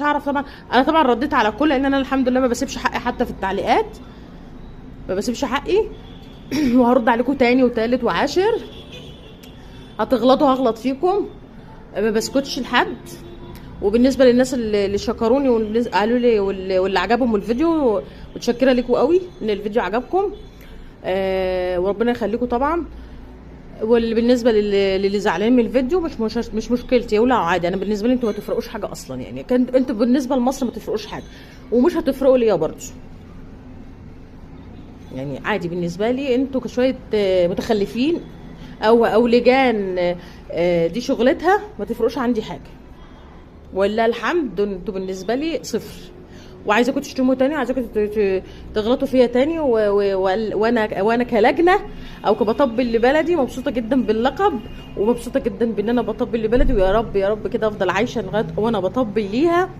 هعرف طبعا. انا طبعا رديت على الكل، لان انا الحمد لله ما بسيبش حقي حتى في التعليقات، ما بسيبش حقي. وهرد عليكم تاني وتالت وعاشر. هتغلطوا هغلط فيكم، ما بسكتش لحد. وبالنسبه للناس اللي شكروني واللي قالوا لي واللي عجبهم الفيديو، متشكره لكم قوي ان الفيديو عجبكم. وربنا يخليكم طبعا. واللي بالنسبه للي زعلان من الفيديو، مش مشكلتي، يولعوا عادي. انا بالنسبه لي انتوا ما تفرقوش حاجه اصلا، يعني انتوا بالنسبه لمصر ما تفرقوش حاجه، ومش هتفرقوا ليا برضه. يعني عادي بالنسبه لي، انتوا كشويه متخلفين او لجان، دي شغلتها، ما تفرقوش عندي حاجه. ولا الحمد انتوا بالنسبه لي صفر. وعايزاكم تشتموا تاني، عايزاكم تغلطوا فيا تاني، وانا كلجنه او كبطبل لبلدي مبسوطه جدا باللقب، ومبسوطه جدا بان انا بطبل لبلدي. ويا رب يا رب كده افضل عايشه لغايه وانا بطبل ليها.